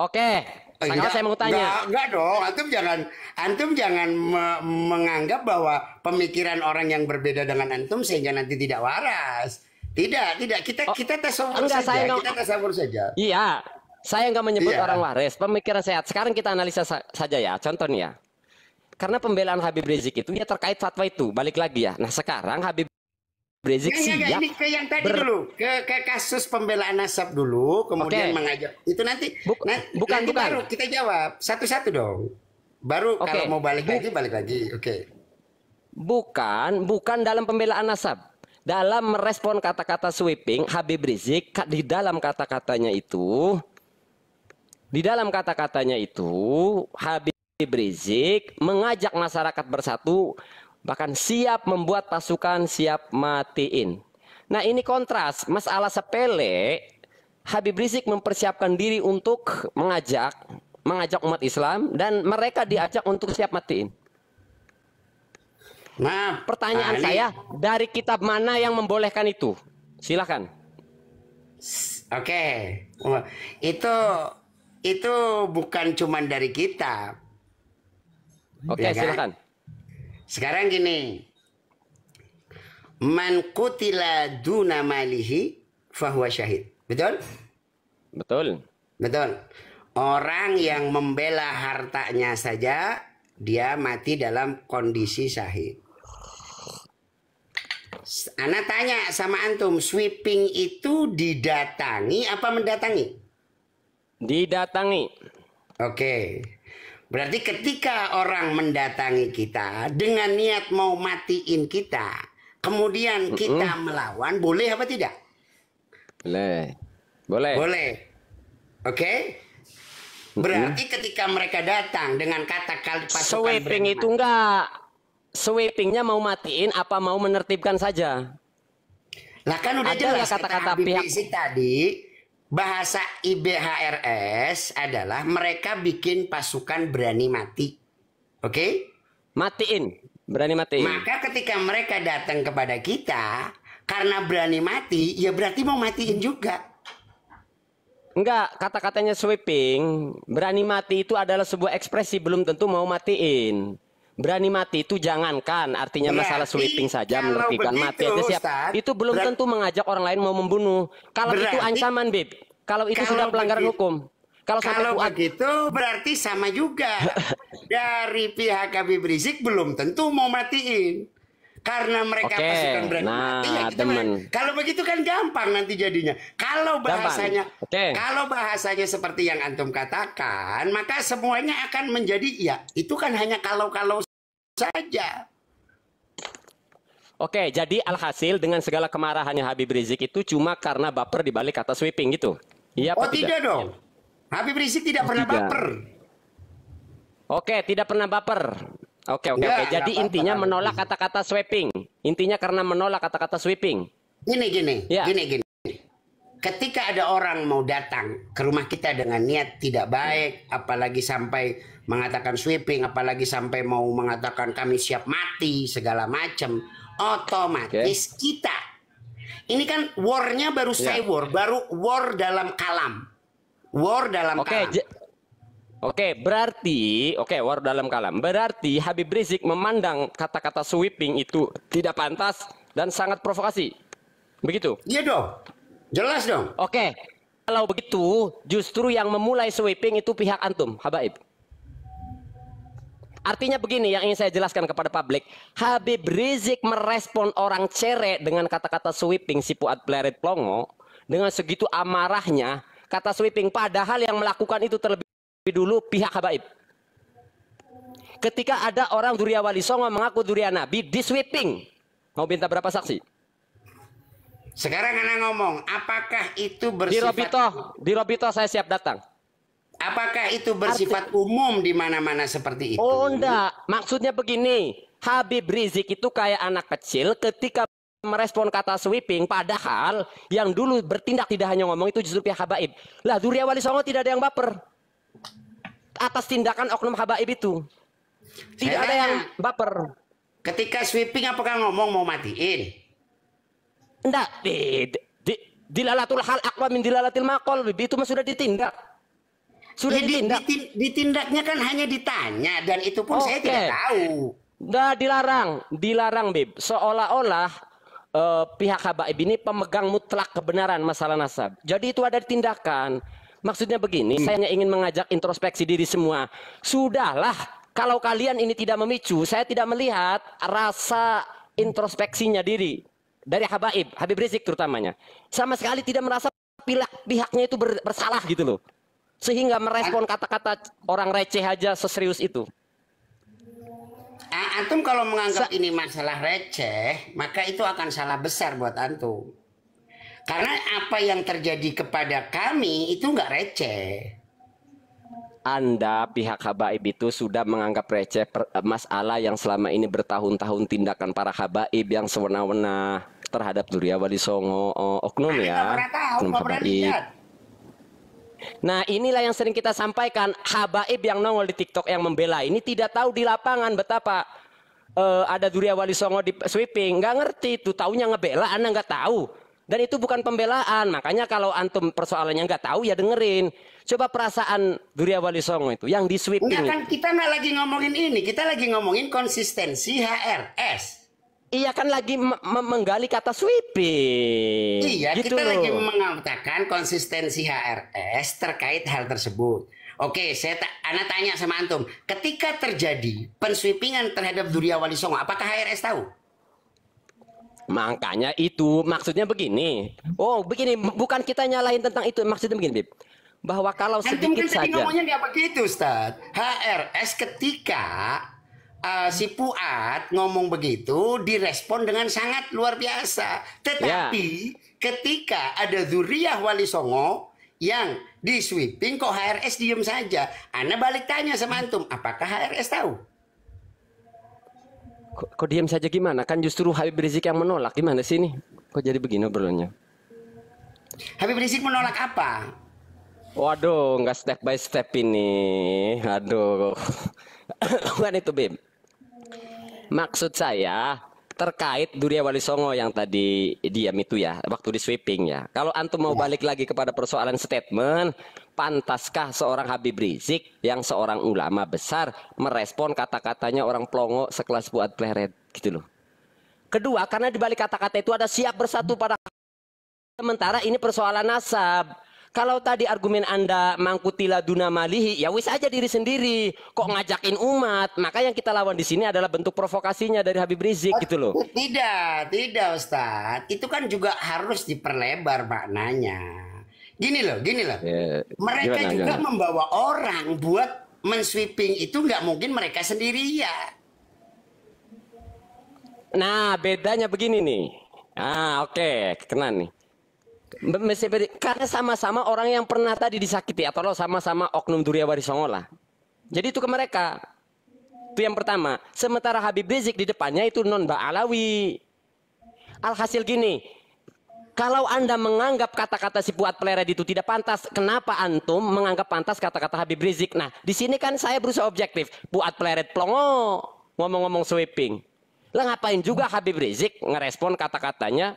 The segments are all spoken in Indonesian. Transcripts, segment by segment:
Oke, Oh, sekarang saya mau tanya. enggak dong. Antum jangan menganggap bahwa pemikiran orang yang berbeda dengan antum sehingga nanti tidak waras. Tidak, tidak. Kita Oh, kita tasawur enggak, saya saja. nggak. Kita tasawur saja. Iya, saya nggak menyebut orang Iya. waris. Pemikiran sehat. Sekarang kita analisa saja ya. Contohnya, karena pembelaan Habib Rizik itu ya terkait fatwa itu. Balik lagi ya. Nah sekarang Habib Rizik Enggak, siap ini ke yang tadi dulu, ke kasus pembelaan nasab dulu, kemudian Oke. mengajak. Itu nanti, Bukan, nanti bukan. baru kita jawab satu-satu dong. Baru Oke. kalau mau balik lagi. Oke. Bukan dalam pembelaan nasab. Dalam merespon kata-kata sweeping, Habib Rizik di dalam kata-katanya itu, Habib Rizik mengajak masyarakat bersatu, bahkan siap membuat pasukan, siap matiin. Nah ini kontras, masalah sepele, Habib Rizik mempersiapkan diri untuk mengajak umat Islam dan mereka diajak untuk siap matiin. Nah, Pertanyaan saya, dari kitab mana yang membolehkan itu? Silahkan. oke. Wah, itu bukan cuman dari kita. Oke, Ya kan? silakan. Sekarang gini. Man qutila duna malihi fahuwa syahid. Betul? Betul. Betul. Orang yang membela hartanya saja dia mati dalam kondisi syahid. Ana tanya sama antum, sweeping itu didatangi apa mendatangi? Didatangi. Oke. Berarti ketika orang mendatangi kita dengan niat mau matiin kita, kemudian kita melawan, boleh apa tidak? Boleh. Boleh. Boleh. Oke? Berarti ketika mereka datang dengan kata pasukan Sweeping itu enggak. Sweepingnya mau matiin apa mau menertibkan saja? Lah kan udah Ada jelas nggak kata-kata Habib pihak- Rizik tadi, bahasa IBHRS adalah mereka bikin pasukan berani mati. Oke? Matiin. Berani matiin. Maka ketika mereka datang kepada kita karena berani mati, ya berarti mau matiin juga. Enggak, kata-katanya sweeping, berani mati itu adalah sebuah ekspresi, belum tentu mau matiin. Berani mati itu jangankan, artinya masalah Berarti sweeping saja kalau menertibkan begitu, mati aja siap. Ustaz, Itu belum tentu mengajak orang lain mau membunuh. Kalau itu Berarti- ancaman, Beb. Kalau itu Kalau sudah pelanggaran begitu- hukum. Kalau sampai Kalau Fuad, begitu berarti sama juga. Dari pihak Habib Rizik belum tentu mau matiin. Karena mereka Oke, pasukan berani nah, mati ya kita temen. Kalau begitu kan gampang nanti jadinya. Kalau bahasanya Oke. kalau bahasanya seperti yang antum katakan, maka semuanya akan menjadi ya itu kan hanya kalau-kalau saja. Oke, jadi alhasil dengan segala kemarahannya Habib Rizik itu cuma karena baper dibalik kata sweeping gitu. Iya Oh apa tidak dong. Habib Rizik tidak pernah tidak. baper. Oke, tidak pernah baper. Oke. Enggak Jadi apa-apa, intinya Habib menolak Rizik. kata-kata sweeping. Intinya karena menolak kata-kata sweeping. Gini, Ya. gini. Ketika ada orang mau datang ke rumah kita dengan niat tidak baik, apalagi sampai mengatakan sweeping, apalagi sampai mau mengatakan kami siap mati, segala macam, otomatis kita. Ini kan war-nya baru Ya. war, baru war dalam kalam. War dalam kalam. Berarti war dalam kalam. Berarti Habib Rizik memandang kata-kata sweeping itu tidak pantas dan sangat provokasi. Begitu. Iya dong. Jelas dong. Oke. Kalau begitu, justru yang memulai sweeping itu pihak antum, Habaib. Artinya begini yang ingin saya jelaskan kepada publik. Habib Rizik merespon orang cere dengan kata-kata sweeping si Fuad Pleret Plongo dengan segitu amarahnya kata sweeping, padahal yang melakukan itu terlebih dulu pihak Habaib. Ketika ada orang Duriya Wali Songo mengaku Duriya Nabi di sweeping, mau minta berapa saksi? Sekarang anak ngomong, apakah itu bersifat Di Robito saya siap datang. apakah itu bersifat umum di mana-mana seperti itu? Oh enggak, maksudnya begini, Habib Rizik itu kayak anak kecil ketika merespon kata sweeping, padahal yang dulu bertindak tidak hanya ngomong itu justru pihak Habaib. Lah Duriya Wali Songo tidak ada yang baper atas tindakan oknum Habaib itu. Tidak Saya ada tanya, yang baper. ketika sweeping apakah ngomong mau matiin? Enggak, dilalatul hal aqwa min dilalatil maqal, itu mah sudah ditindak. Sudah ditindak. Ditindaknya kan hanya ditanya dan itu pun saya tidak tahu. Udah dilarang, Bib. Seolah-olah pihak Habaib ini pemegang mutlak kebenaran masalah nasab. Jadi itu ada tindakan. Maksudnya begini, saya hanya ingin mengajak introspeksi diri semua. Sudahlah, kalau kalian ini tidak memicu, saya tidak melihat rasa introspeksinya diri dari Habib Rizik terutamanya. Sama sekali tidak merasa pihaknya itu bersalah gitu loh. Sehingga merespon kata-kata orang receh aja seserius itu. Antum kalau menganggap ini masalah receh, maka itu akan salah besar buat antum. Karena apa yang terjadi kepada kami itu nggak receh. Anda pihak Habaib itu sudah menganggap receh masalah yang selama ini bertahun-tahun tindakan para Habaib yang sewenang-wenang terhadap Duria Wali Songo, oknum ya, oknum Habaib. Nah inilah yang sering kita sampaikan, Habaib yang nongol di TikTok yang membela ini tidak tahu di lapangan betapa ada Duria Wali Songo di sweeping, nggak ngerti itu, taunya ngebela, Anda nggak tahu. Dan itu bukan pembelaan, makanya kalau antum persoalannya nggak tahu ya dengerin. Coba perasaan Duria Wali Songo itu yang di sweeping. Enggak kan, kita nggak lagi ngomongin ini, kita lagi ngomongin konsistensi HRS. Iya kan lagi menggali kata sweeping. Iya, gitu kita loh. lagi mengatakan konsistensi HRS terkait hal tersebut. Oke, Ana tanya sama antum, ketika terjadi pensweepingan terhadap Duria Wali Songo, apakah HRS tahu? Makanya itu maksudnya begini. Oh, begini, bukan kita nyalahin tentang itu, maksudnya begini, Bib. Bahwa kalau sedikit antum kan saja. ngomongnya nggak begitu, Ustaz. HRS ketika si Fuad ngomong begitu direspon dengan sangat luar biasa. Tetapi ketika ada Dzurriyyah Wali Songo yang di sweeping kok HRS diem saja. Ana balik tanya sama antum, apakah HRS tahu? Kok diam saja gimana? Kan justru Habib Rizik yang menolak. Gimana sih ini? Kok jadi begini obrolannya? Habib Rizik menolak apa? Waduh, nggak step by step ini. Aduh. Bukan itu, Bim. Maksud saya terkait Duria Wali Songo yang tadi diam itu ya, waktu di sweeping ya. Kalau antum mau balik lagi kepada persoalan statement, pantaskah seorang Habib Rizik yang seorang ulama besar merespon kata-katanya orang pelongo sekelas Fuad Pleret gitu loh. Kedua, karena di balik kata-kata itu ada siap bersatu pada, sementara ini persoalan nasab. Kalau tadi argumen Anda mangkutila duna malihi, ya wis aja diri sendiri. Kok ngajakin umat? Maka yang kita lawan di sini adalah bentuk provokasinya dari Habib Rizik gitu loh. Tidak Ustaz. Itu kan juga harus diperlebar maknanya. Gini loh. Ya, mereka gimana, juga gimana? membawa orang buat mensweeping itu nggak mungkin mereka sendirian. Nah, bedanya begini nih. Oke, kena nih. Karena sama-sama orang yang pernah tadi disakiti atau sama-sama oknum Duria Wali Songo lah. Jadi itu ke mereka. Itu yang pertama. Sementara Habib Rizik di depannya itu non Ba'alawi. Alhasil gini, kalau Anda menganggap kata-kata si Fuad Pleret itu tidak pantas, kenapa antum menganggap pantas kata-kata Habib Rizik? Nah, di sini kan saya berusaha objektif. Fuad Pleret plongo, ngomong-ngomong sweeping. Lah ngapain juga Habib Rizik ngerespon kata-katanya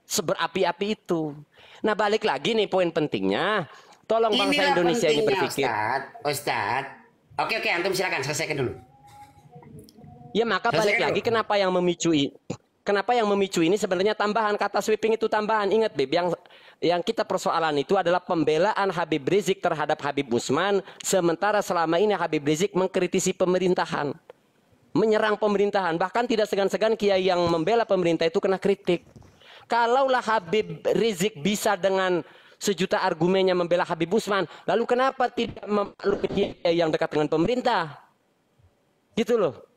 seberapi-api itu. Nah balik lagi nih poin pentingnya. Tolong bangsa Indonesia ini berpikir. Ustaz. Oke, antum silakan selesaikan dulu. Ya maka balik lagi kenapa yang memicu ini sebenarnya tambahan, kata sweeping itu tambahan. Ingat Bib, yang kita persoalan itu adalah pembelaan Habib Rizik terhadap Habib Usman, sementara selama ini Habib Rizik mengkritisi pemerintahan, menyerang pemerintahan, bahkan tidak segan-segan kiai yang membela pemerintah itu kena kritik. Kalaulah Habib Rizik bisa dengan sejuta argumennya membela Habib Usman, lalu kenapa tidak memeluk kiai yang dekat dengan pemerintah? Gitu loh.